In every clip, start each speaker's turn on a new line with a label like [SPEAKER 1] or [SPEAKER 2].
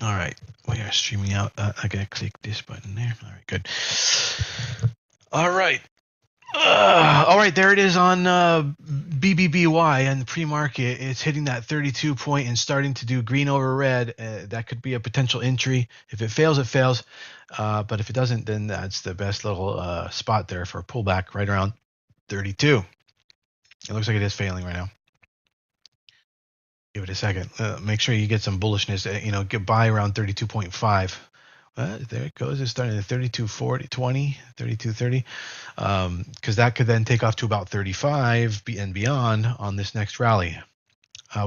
[SPEAKER 1] All right, we are streaming out. I gotta click this button there. All right, good. All right. All right, there it is on BBBY and the pre-market. It's hitting that 32 point and starting to do green over red. That could be a potential entry. If it fails, it fails. But if it doesn't, then that's the best little spot there for a pullback right around 32. It looks like it is failing right now. Give it a second. Make sure you get some bullishness. Get buy around 32.5. There it goes. It's starting at 32.40, 20, 32.30. Because that could then take off to about 35 and beyond on this next rally.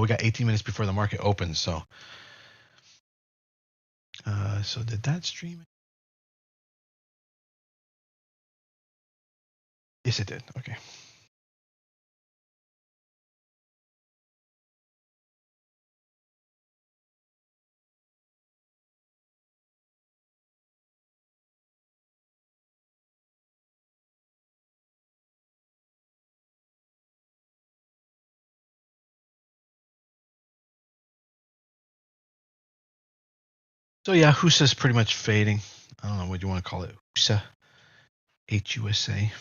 [SPEAKER 1] We got 18 minutes before the market opens. So did that stream? Yes, it did. Okay. So yeah, HUSA's pretty much fading. I don't know what you want to call it. HUSA. HUSA.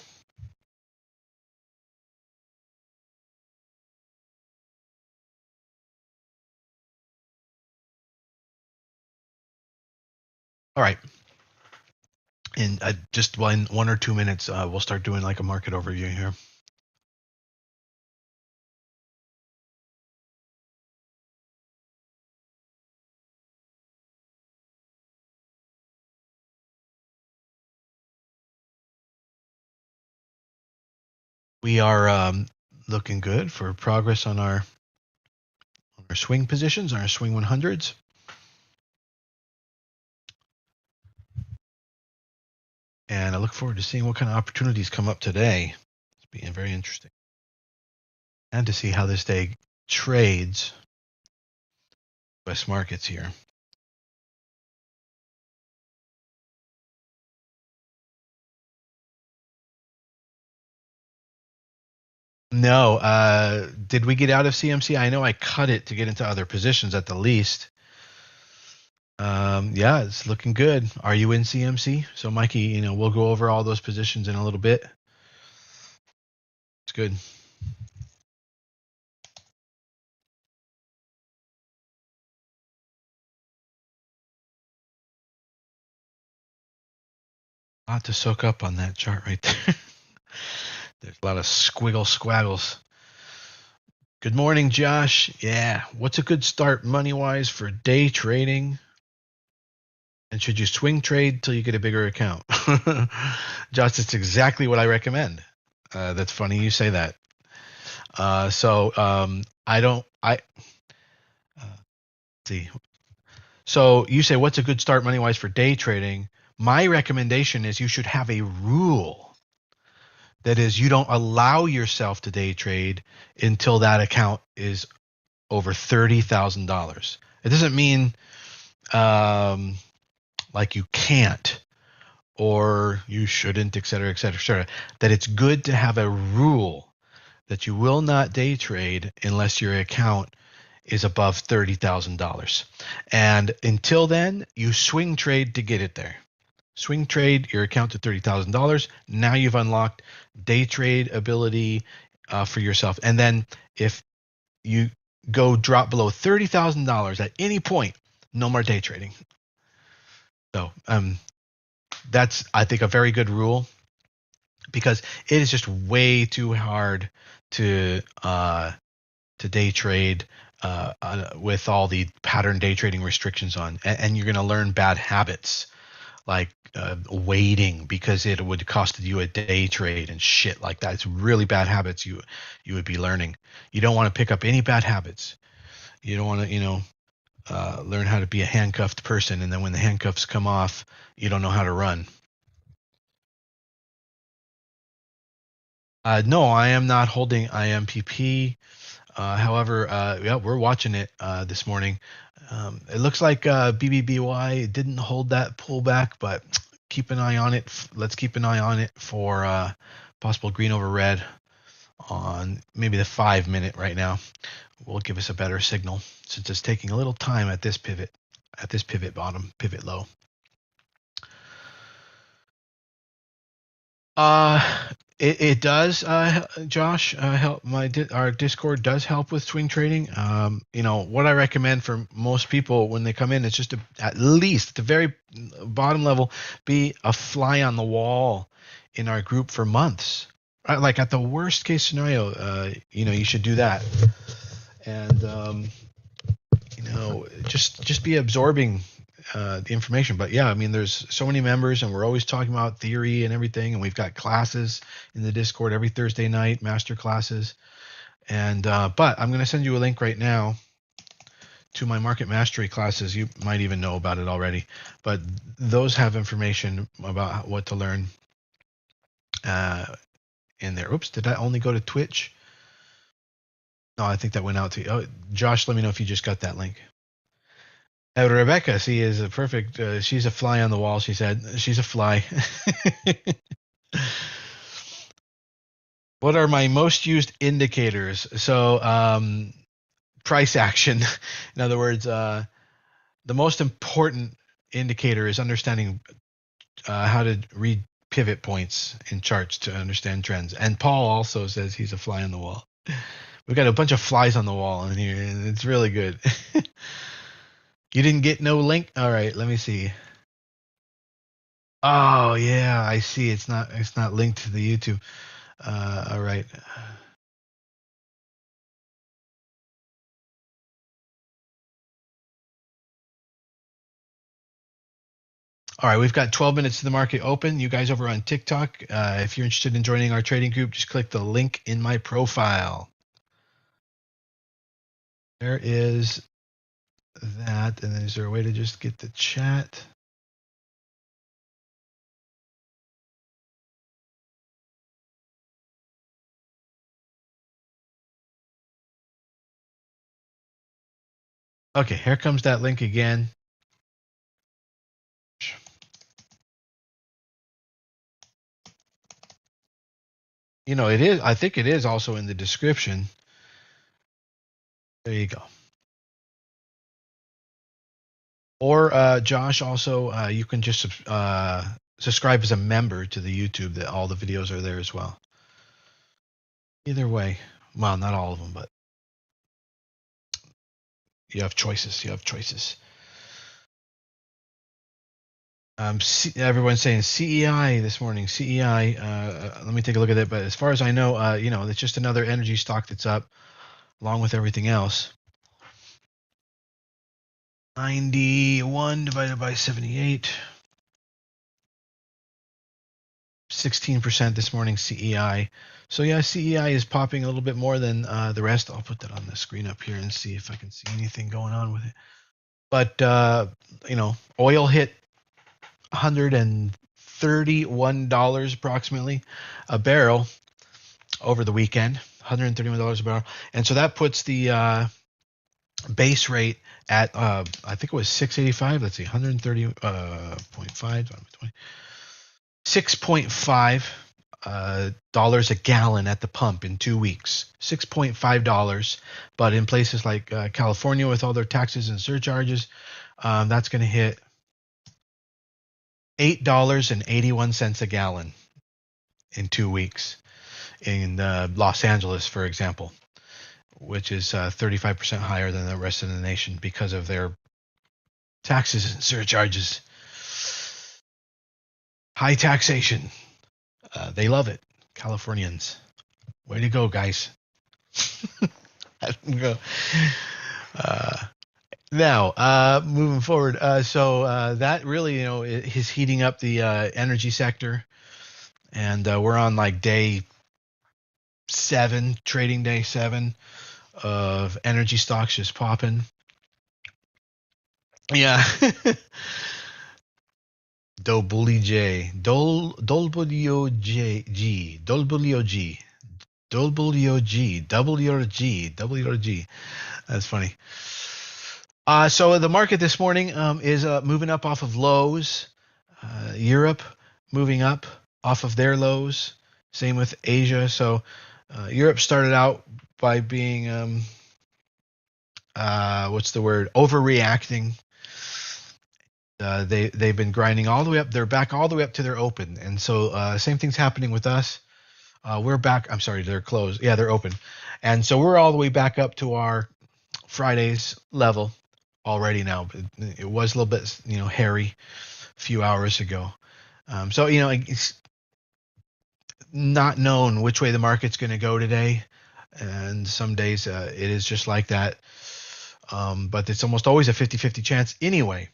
[SPEAKER 1] All right. In just one or 2 minutes, we'll start doing like a market overview here. We are looking good for progress on our swing positions, our swing 100s. And I look forward to seeing what kind of opportunities come up today. It's being very interesting. And to see how this day trades U.S. markets here. No. Did we get out of CMC? I know I cut it to get into other positions at the least. Yeah, it's looking good. Are you in CMC? So, Mikey, we'll go over all those positions in a little bit. It's good. A lot to soak up on that chart right there. There's a lot of squiggles. Good morning, Josh. Yeah. What's a good start money-wise for day trading? And should you swing trade till you get a bigger account? Josh, that's exactly what I recommend. That's funny you say that. See. So you say, what's a good start money-wise for day trading? My recommendation is you should have a rule. That is, you don't allow yourself to day trade until that account is over $30,000. It doesn't mean like you can't or you shouldn't, et cetera, et cetera, et cetera. That it's good to have a rule that you will not day trade unless your account is above $30,000. And until then, you swing trade to get it there. Swing trade your account to $30,000. Now you've unlocked day trade ability for yourself. And then if you go drop below $30,000 at any point, no more day trading. So that's, I think, a very good rule because it is just way too hard to day trade with all the pattern day trading restrictions on, and you're going to learn bad habits like waiting because it would cost you a day trade and shit like that. It's really bad habits you would be learning. You don't want to pick up any bad habits. You don't want to learn how to be a handcuffed person, and then when the handcuffs come off, you don't know how to run. No, I am not holding IMPP. However, yeah, we're watching it this morning. It looks like BBBY didn't hold that pullback, but keep an eye on it. Let's keep an eye on it for possible green over red on maybe the 5 minute right now. Will give us a better signal since it's taking a little time at this pivot. at this pivot bottom, pivot low. It does, Josh. Help our Discord does help with swing trading. What I recommend for most people when they come in is just to, at least at the very bottom level, be a fly on the wall in our group for months. Like at the worst case scenario, you should do that, and just be absorbing the information. But yeah, I mean, there's so many members, and we're always talking about theory and everything, and we've got classes in the Discord every Thursday night, master classes. And but I'm going to send you a link right now to my market mastery classes. You might even know about it already, but those have information about what to learn in there. Oops, did that only go to Twitch? No, I think that went out to you. Oh, Josh, let me know if you just got that link. Rebecca, she is a perfect. She's a fly on the wall. She said she's a fly. What are my most used indicators? So, price action. In other words, the most important indicator is understanding how to read pivot points in charts to understand trends. And Paul also says he's a fly on the wall. We've got a bunch of flies on the wall in here, and it's really good. You didn't get no link? All right, let me see. Oh yeah, I see. It's not linked to the YouTube. All right. All right, we've got 12 minutes to the market open. You guys over on TikTok, if you're interested in joining our trading group, just click the link in my profile. There is that, and then is there a way to just get the chat? Okay, here comes that link again. It is. I think it is also in the description. There you go. Or Josh, also you can just subscribe as a member to the YouTube. That all the videos are there as well. Either way, well, not all of them, but you have choices. Everyone's saying CEI this morning. CEI. Let me take a look at it. But as far as I know, it's just another energy stock that's up, along with everything else. 91 divided by 78. 16% this morning, CEI. So yeah, CEI is popping a little bit more than the rest. I'll put that on the screen up here and see if I can see anything going on with it. But oil hit $131 approximately a barrel over the weekend. $131 a barrel, and so that puts the base rate at I think it was 685. Let's see, 130.5. 6.5 dollars a gallon at the pump in 2 weeks. $6.5, but in places like California with all their taxes and surcharges, that's going to hit $8.81 a gallon in 2 weeks. In Los Angeles, for example, which is 35% higher than the rest of the nation because of their taxes and surcharges. High taxation. They love it. Californians. Way to go, guys. Now, moving forward, so that really, is heating up the energy sector. And we're on like day 7, trading day 7 of energy stocks just popping. Yeah. WJ, WG. That's funny. So the market this morning is moving up off of lows. Europe moving up off of their lows. Same with Asia. So Europe started out by being overreacting. They've been grinding all the way up. They're back all the way up to their open, and so same thing's happening with us. We're back. I'm sorry, they're closed. Yeah, they're open, and so we're all the way back up to our Friday's level already now. It was a little bit, hairy a few hours ago. So it's not known which way the market's going to go today, and some days it is just like that. But it's almost always a 50-50 chance anyway.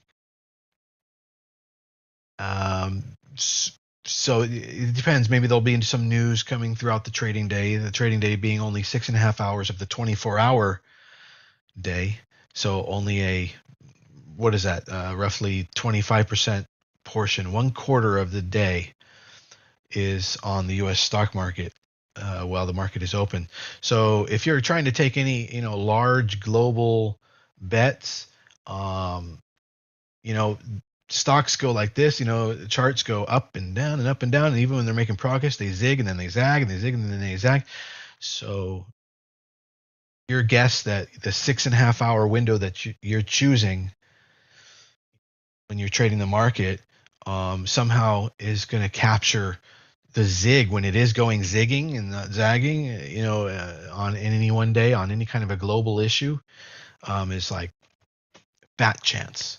[SPEAKER 1] Um, so it depends. Maybe there'll be some news coming throughout the trading day. The trading day being only 6.5 hours of the 24-hour day. So only what is that? Roughly 25% portion, 1/4 of the day is on the U.S. stock market while the market is open. So if you're trying to take any, large global bets, you know, stocks go like this, charts go up and down and up and down. And even when they're making progress, they zig and then they zag and they zig and then they zag. So your guess that the 6.5 hour window that you're choosing when you're trading the market somehow is going to capture the zig when it is going zigging and not zagging, on in any one day on any kind of a global issue, is like fat chance.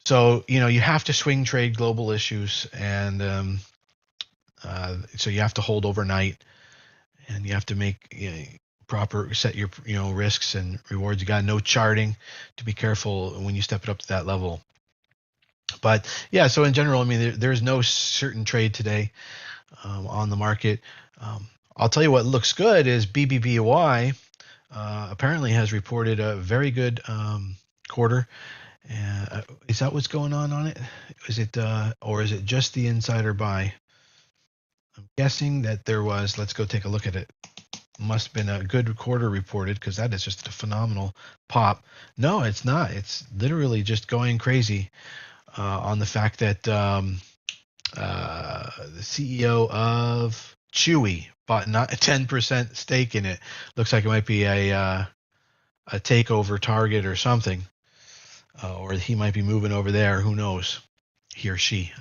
[SPEAKER 1] So, you have to swing trade global issues, and so you have to hold overnight, and you have to make proper set your risks and rewards. You got no charting to be careful when you step it up to that level. But yeah, so in general, I mean, there's no certain trade today on the market. I'll tell you what looks good is BBBY apparently has reported a very good quarter. Is that what's going on it? Is it or is it just the insider buy? I'm guessing that there was. Let's go take a look at it. Must have been a good quarter reported because that is just a phenomenal pop. No, it's not. It's literally just going crazy on the fact that the CEO of Chewy bought not a 10% stake in it. Looks like it might be a takeover target or something. Or he might be moving over there. Who knows? He or she.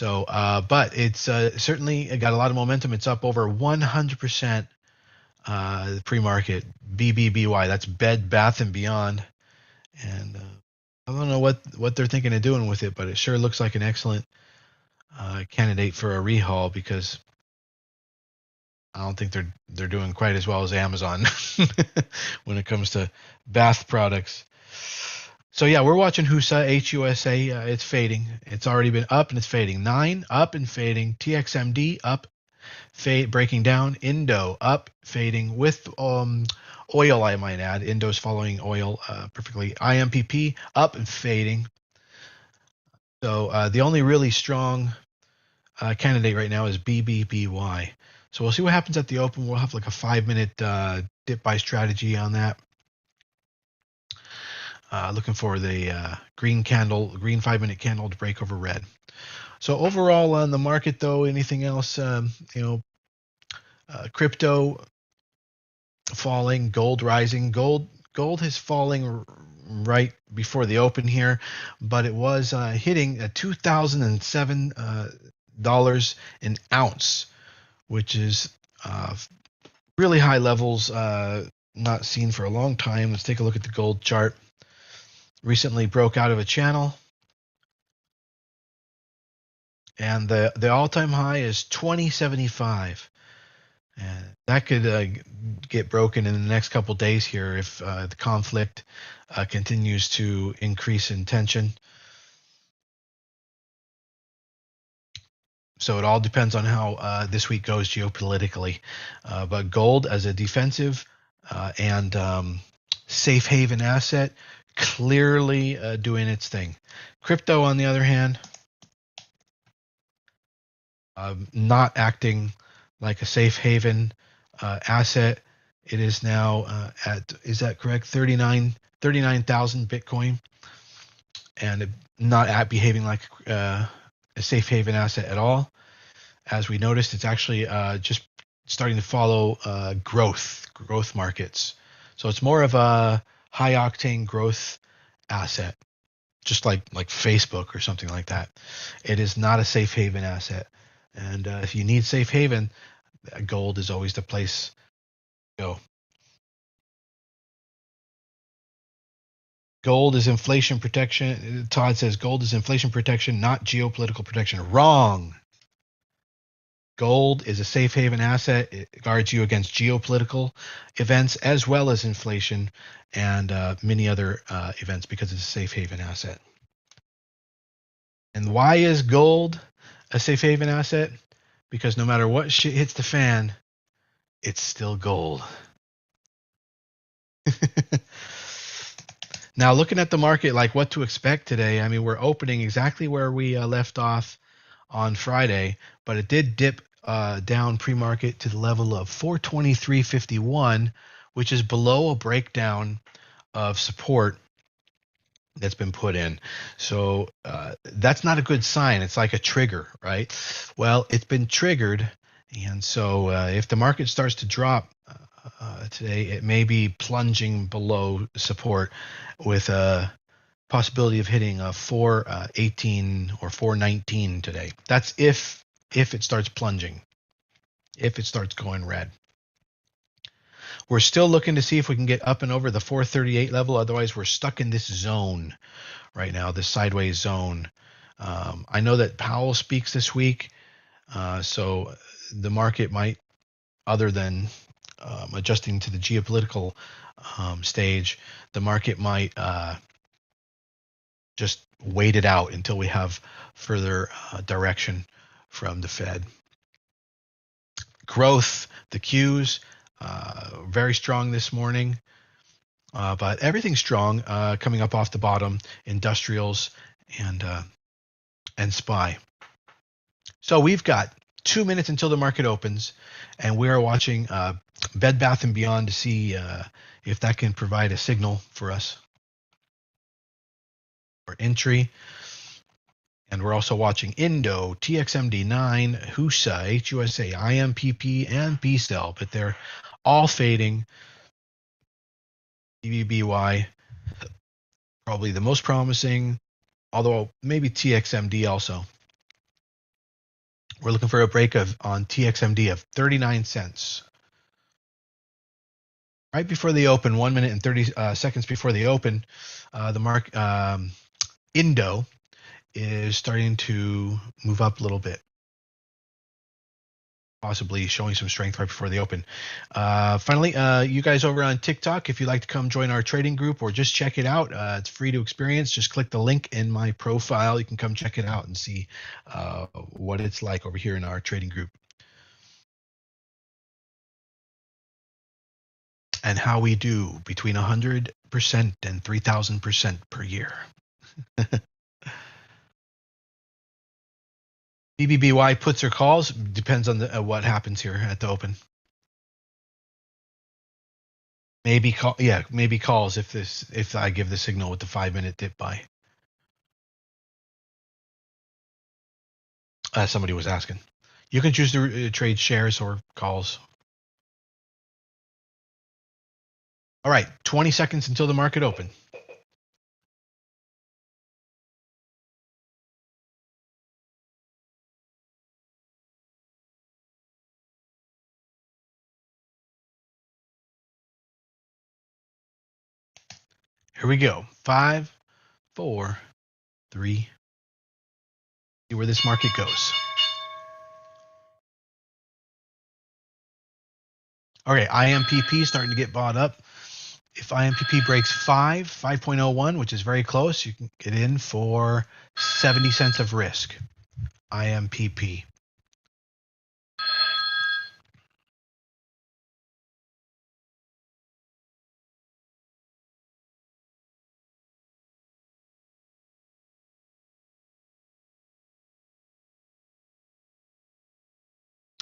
[SPEAKER 1] So, but it's certainly got a lot of momentum. It's up over 100% pre-market. BBBY, that's Bed Bath and Beyond. And I don't know what they're thinking of doing with it, but it sure looks like an excellent candidate for a rehaul because I don't think they're doing quite as well as Amazon when it comes to bath products. So yeah, we're watching HUSA, HUSA. It's fading. It's already been up and it's fading. 9 up and fading. TXMD up, breaking down. INDO up, fading with oil. I might add. INDO's following oil perfectly. IMPP up and fading. So the only really strong candidate right now is BBBY. So we'll see what happens at the open. We'll have like a 5-minute dip buy strategy on that. Looking for the green 5-minute candle to break over red. So overall on the market, though, anything else? Crypto falling, gold rising. Gold is falling right before the open here, but it was hitting at $2,007 an ounce, which is really high levels, not seen for a long time. Let's take a look at the gold chart. Recently broke out of a channel, and the all-time high is 2075, and that could get broken in the next couple days here if the conflict continues to increase in tension. So it all depends on how this week goes geopolitically. But gold as a defensive and safe haven asset, clearly doing its thing. Crypto, on the other hand, not acting like a safe haven asset. It is now is that correct? 39,000 Bitcoin, and not behaving like a safe haven asset at all. As we noticed, it's actually just starting to follow growth markets. So it's more of a high octane growth asset. just like Facebook or something like that. It is not a safe haven asset. And if you need safe haven, gold is always the place to go. Gold is inflation protection. Todd says gold is inflation protection, not geopolitical protection. Wrong. Gold is a safe haven asset. It guards you against geopolitical events as well as inflation and many other events because it's a safe haven asset. And why is gold a safe haven asset? Because no matter what shit hits the fan, it's still gold. Now, looking at the market, like what to expect today, I mean, we're opening exactly where we left off on Friday, but it did dip down pre-market to the level of 423.51, which is below a breakdown of support that's been put in. So that's not a good sign. It's like a trigger, right? Well, it's been triggered, and so if the market starts to drop today, it may be plunging below support with a possibility of hitting a 418 or 419 today. That's if it starts plunging, if it starts going red. We're still looking to see if we can get up and over the 438 level. Otherwise, we're stuck in this zone right now, this sideways zone. I know that Powell speaks this week, so the market might, other than adjusting to the geopolitical stage, the market might just wait it out until we have further direction from the Fed. Growth, the Qs, very strong this morning, but everything's strong coming up off the bottom, industrials and SPY. So we've got 2 minutes until the market opens, and we are watching Bed Bath & Beyond to see if that can provide a signal for us for entry. And we're also watching INDO, TXMD 9, HUSA, HUSA, IMPP, and B-Cell, but they're all fading. BBBY, probably the most promising, although maybe TXMD also. We're looking for a break on TXMD of 39 cents. Right before the open, 1 minute and 30 seconds before the open, the INDO is starting to move up a little bit, possibly showing some strength right before the open. Finally, you guys over on TikTok, if you'd like to come join our trading group or just check it out, it's free to experience. Just click the link in my profile. You can come check it out and see what it's like over here in our trading group and how we do between 100% and 3,000% per year. BBBY puts or calls, depends on what happens here at the open. Maybe calls if I give the signal with the 5-minute dip buy. Somebody was asking. You can choose to trade shares or calls. All right, 20 seconds until the market open. Here we go. 5, 4, 3. See where this market goes. Okay, IMPP starting to get bought up. If IMPP breaks 5.01, which is very close, you can get in for 70 cents of risk. IMPP.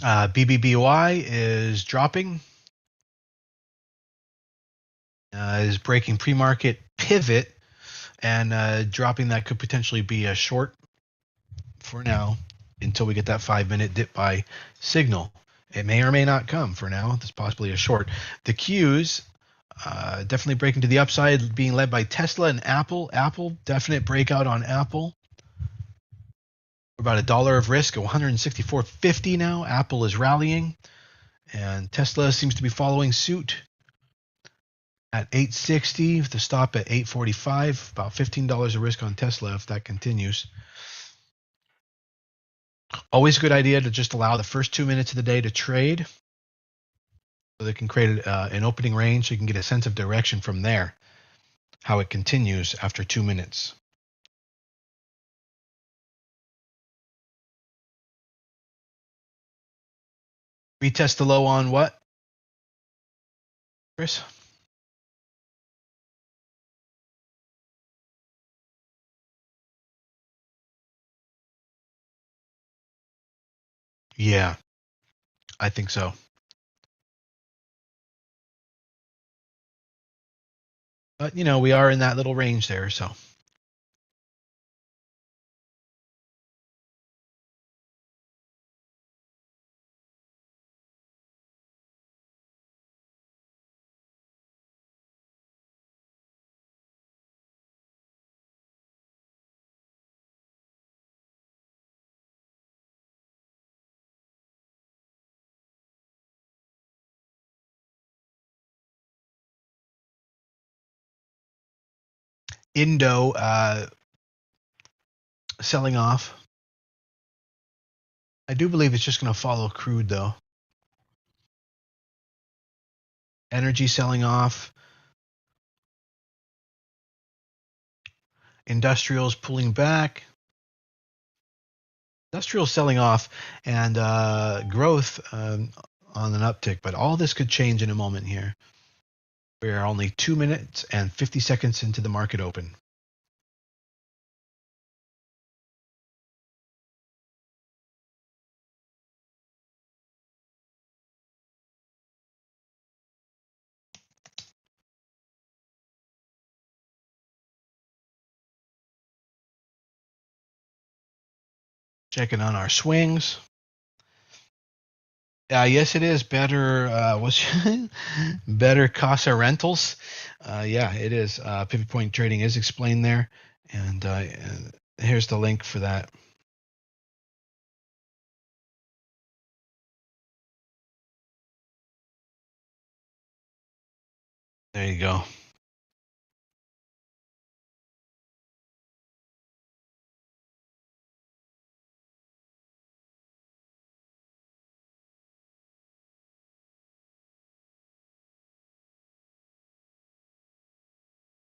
[SPEAKER 1] BBBY is dropping. Is breaking pre-market pivot and dropping. That could potentially be a short for now until we get that 5-minute dip buy signal. It may or may not come for now. It's possibly a short. The Qs Definitely breaking to the upside, being led by Tesla and Apple. Apple, definite breakout on Apple. About $1 of risk, 164.50 now. Apple is rallying, and Tesla seems to be following suit at 860 with the stop at 845. About $15 of risk on Tesla if that continues. Always a good idea to just allow the first 2 minutes of the day to trade, so they can create an opening range so you can get a sense of direction from there, how it continues after 2 minutes. Retest the low on what, Chris? Yeah, I think so. But, we are in that little range there, so. INDO selling off. I do believe it's just going to follow crude, though. Energy selling off. Industrials pulling back. Industrial selling off, and growth on an uptick. But all this could change in a moment here. We are only 2 minutes and 50 seconds into the market open. Checking on our swings. Yes, it is better. What's better Casa Rentals? Yeah, it is. Pivot point trading is explained there, and here's the link for that. There you go.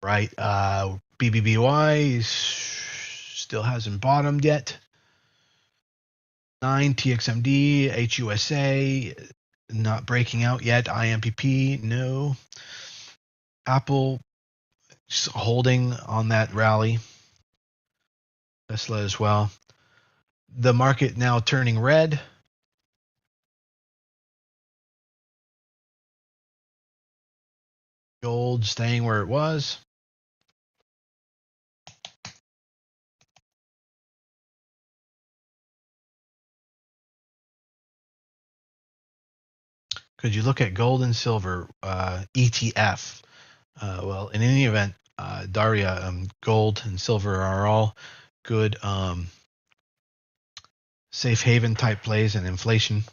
[SPEAKER 1] Right. BBBY still hasn't bottomed yet. 9 TXMD, HUSA not breaking out yet. IMPP, no. Apple holding on that rally. Tesla as well. The market now turning red. Gold staying where it was. Could you look at gold and silver ETF? Well, in any event, Daria, gold and silver are all good safe haven type plays, and inflation.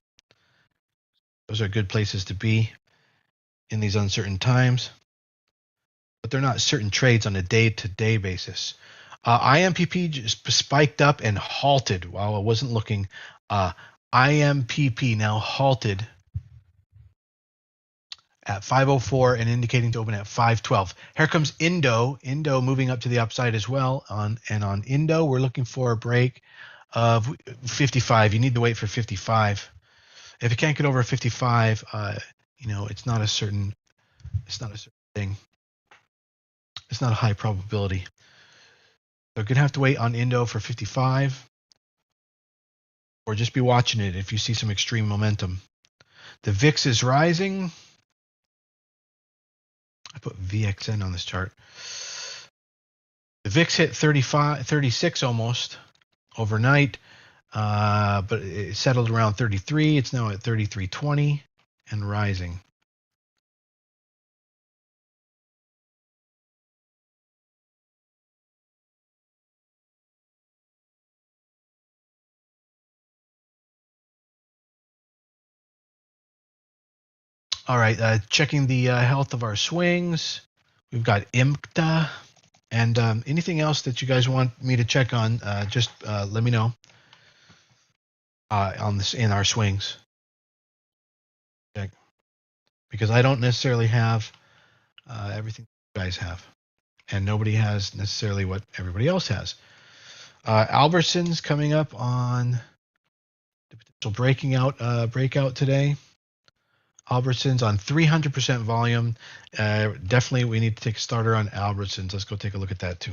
[SPEAKER 1] Those are good places to be in these uncertain times. But they're not certain trades on a day-to-day basis. IMPP just spiked up and halted while I wasn't looking. IMPP now halted at 504 and indicating to open at 512. Here comes INDO. INDO moving up to the upside as well. On INDO, we're looking for a break of 55. You need to wait for 55. If you can't get over 55, it's not a certain thing. It's not a high probability. So you're gonna have to wait on INDO for 55, or just be watching it if you see some extreme momentum. The VIX is rising. I put VXN on this chart. The VIX hit 35, 36 almost overnight, but it settled around 33. It's now at 33.20 and rising. All right, checking the health of our swings. We've got IMPP. And anything else that you guys want me to check on, just let me know on this in our swings. Okay. Because I don't necessarily have everything you guys have, and nobody has necessarily what everybody else has. Albertson's coming up on the potential breakout today. Albertsons on 300% volume. Definitely, we need to take a starter on Albertsons. Let's go take a look at that too.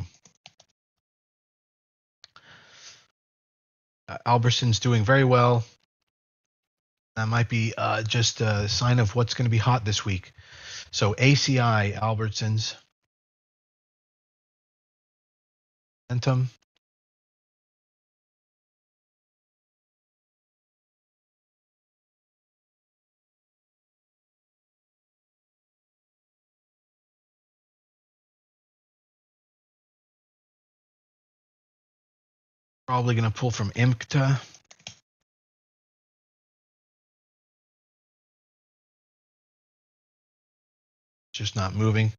[SPEAKER 1] Albertsons doing very well. That might be just a sign of what's going to be hot this week. So ACI, Albertsons, momentum. Probably going to pull from IMPP. Just not moving.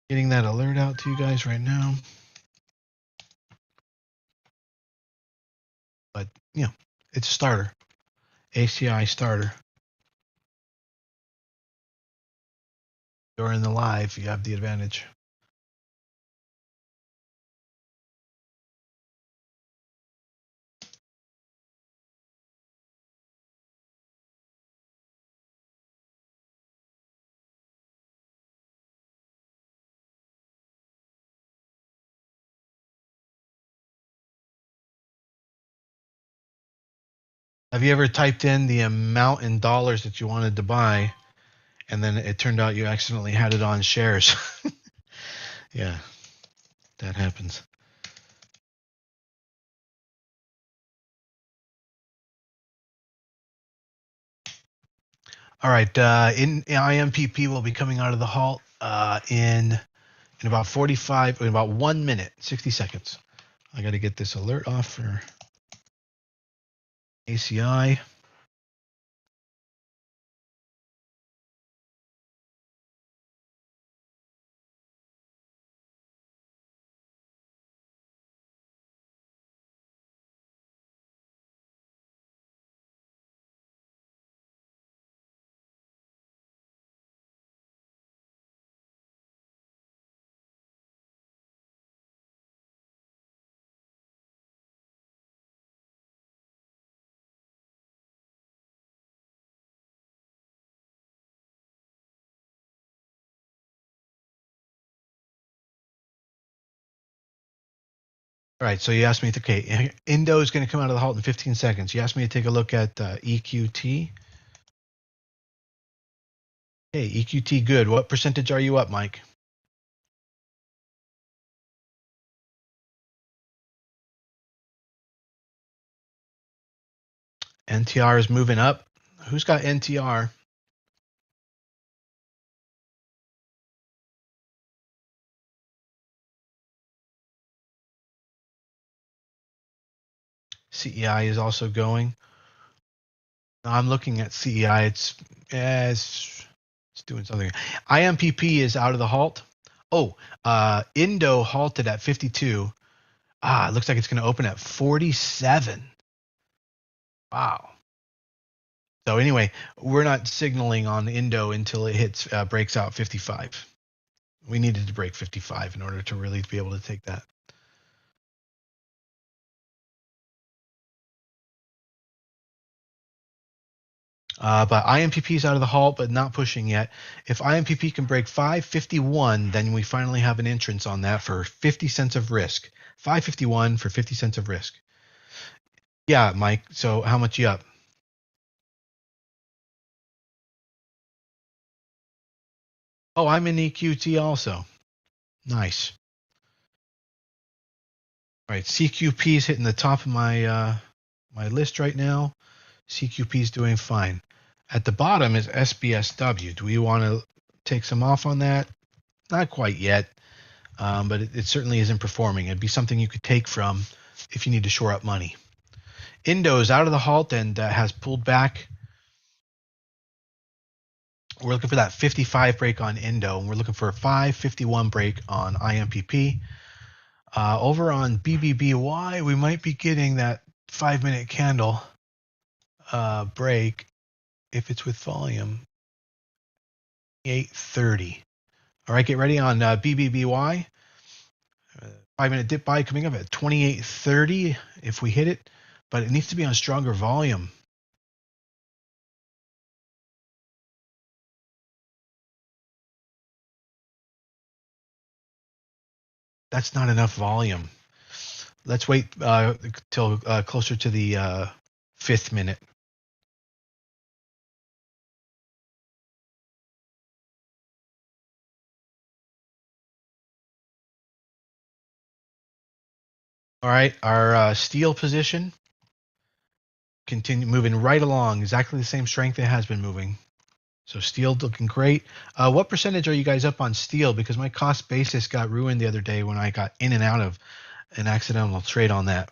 [SPEAKER 1] Getting that alert out to you guys right now. But, you know, it's a starter. ACI starter. During the live, you have the advantage. Have you ever typed in the amount in dollars that you wanted to buy, and then it turned out you accidentally had it on shares? Yeah, that happens. All right, in IMPP will be coming out of the halt in about 45, in about 1 minute, 60 seconds. I got to get this alert off for ACI. All right, so you asked me, okay, INDO is going to come out of the halt in 15 seconds. You asked me to take a look at EQT. Hey, EQT, good. What percentage are you up, Mike? NTR is moving up. Who's got NTR? CEI is also going. I'm looking at CEI. It's doing something. IMPP is out of the halt. Oh, INDO halted at 52. It looks like it's going to open at 47. Wow. So anyway, we're not signaling on INDO until it hits breaks out 55. We needed to break 55 in order to really be able to take that. But IMPP is out of the halt, but not pushing yet. If IMPP can break 551, then we finally have an entrance on that for 50 cents of risk. 551 for 50 cents of risk. Yeah, Mike. So how much you up? Oh, I'm in EQT also. Nice. All right, CQP is hitting the top of my my list right now. CQP is doing fine. At the bottom is SBSW. Do we want to take some off on that? Not quite yet, but it certainly isn't performing. It'd be something you could take from if you need to shore up money. INDO is out of the halt and has pulled back. We're looking for that 55 break on INDO, and we're looking for a 551 break on IMPP. Over on BBBY, we might be getting that 5-minute candle break if it's with volume. 830. All right, get ready on BBBY. 5-minute dip buy coming up at 2830 if we hit it, but it needs to be on stronger volume. That's not enough volume. Let's wait till closer to the 5th minute. All right, our steel position continue moving right along, exactly the same strength it has been moving. So steel looking great. What percentage are you guys up on steel? Because my cost basis got ruined the other day when I got in and out of an accidental trade on that.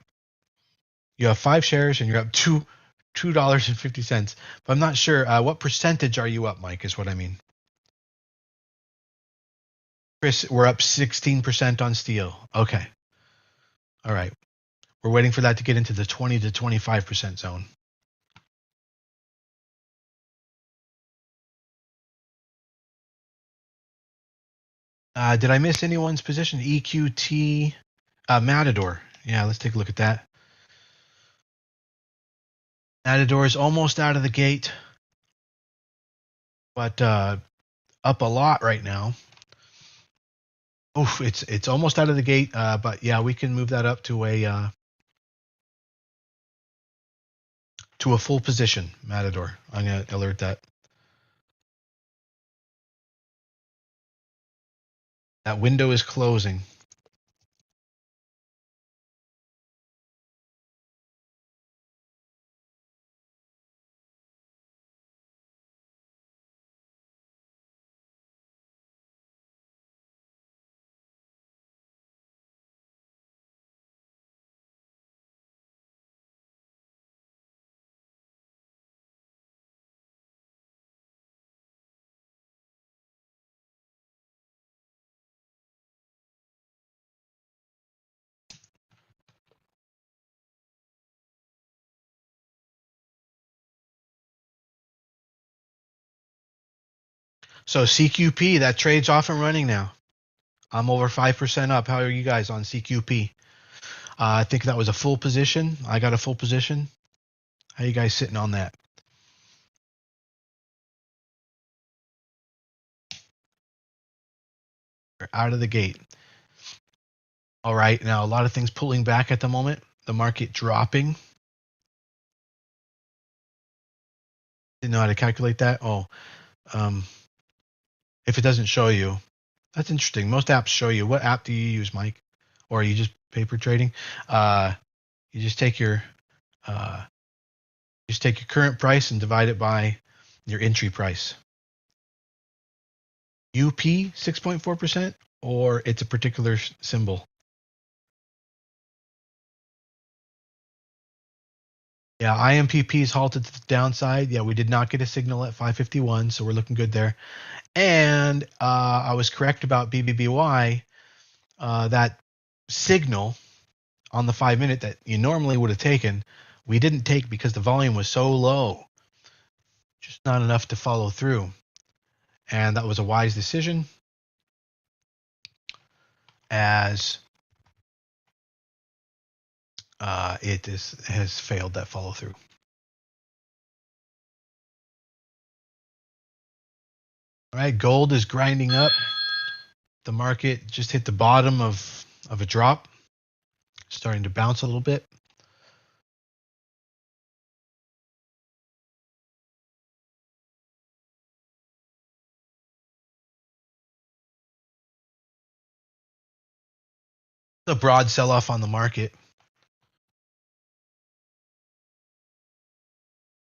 [SPEAKER 1] You have 5 shares and you're up $2.50. But I'm not sure. What percentage are you up, Mike, is what I mean. Chris, we're up 16% on steel. Okay. All right. We're waiting for that to get into the 20 to 25% zone. Did I miss anyone's position? EQT, Matador. Yeah, let's take a look at that. Matador is almost out of the gate, but up a lot right now. Oof, it's almost out of the gate, but yeah, we can move that up to a full position. Matador. I'm gonna alert that. That window is closing. So CQP, that trade's off and running now. I'm over 5% up. How are you guys on CQP? I think that was a full position. I got a full position. How you guys sitting on that? We're out of the gate. All right. Now, a lot of things pulling back at the moment. The market dropping. Didn't know how to calculate that. Oh, if it doesn't show you, that's interesting. Most apps show you. What app do you use, Mike? Or are you just paper trading? You just take your current price and divide it by your entry price. UP 6.4%, or it's a particular symbol. Yeah, IMPP is halted to the downside. Yeah, we did not get a signal at 551, so we're looking good there. And I was correct about BBBY. That signal on the 5-minute that you normally would have taken, we didn't take because the volume was so low. Just not enough to follow through. And that was a wise decision, as it has failed that follow through. All right, gold is grinding up. The market just hit the bottom of a drop, starting to bounce a little bit. A broad sell-off on the market.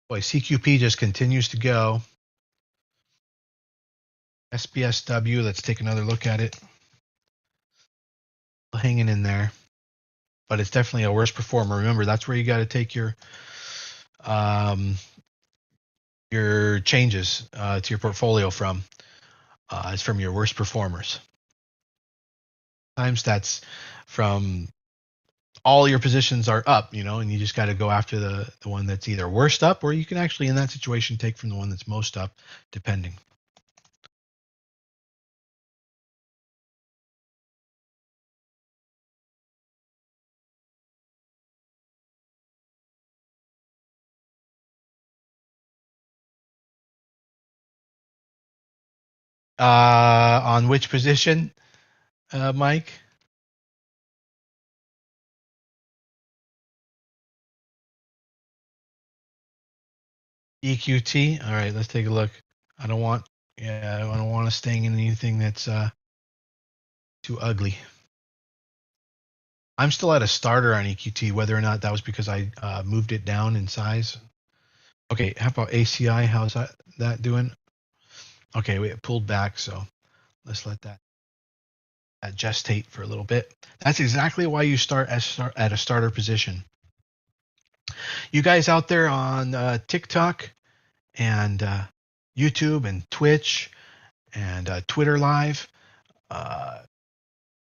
[SPEAKER 1] Boy, CQP just continues to go. SBSW, let's take another look at it. Hanging in there, but it's definitely a worse performer. Remember, that's where you got to take your changes to your portfolio from. It's from your worst performers. Sometimes that's from all your positions are up, and you just got to go after the one that's either worst up, or you can actually, in that situation, take from the one that's most up, depending. On which position, Mike? EQT. All right, let's take a look. I don't want us staying in anything that's too ugly. I'm still at a starter on EQT, whether or not that was because I moved it down in size. Okay, how about ACI? How's that doing? Okay, it pulled back, so let's let that gestate for a little bit. That's exactly why you start at a starter position. You guys out there on TikTok and YouTube and Twitch and Twitter Live,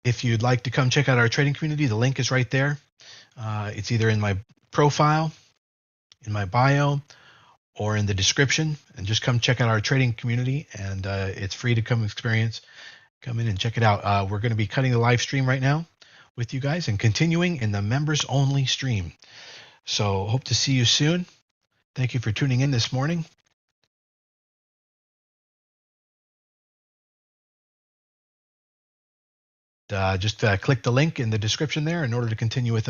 [SPEAKER 1] if you'd like to come check out our trading community, the link is right there. It's either in my profile, in my bio, or in the description, and just come check out our trading community, and it's free to come experience. Come in and check it out. We're going to be cutting the live stream right now with you guys and continuing in the members only stream. So hope to see you soon. Thank you for tuning in this morning. Just click the link in the description there in order to continue with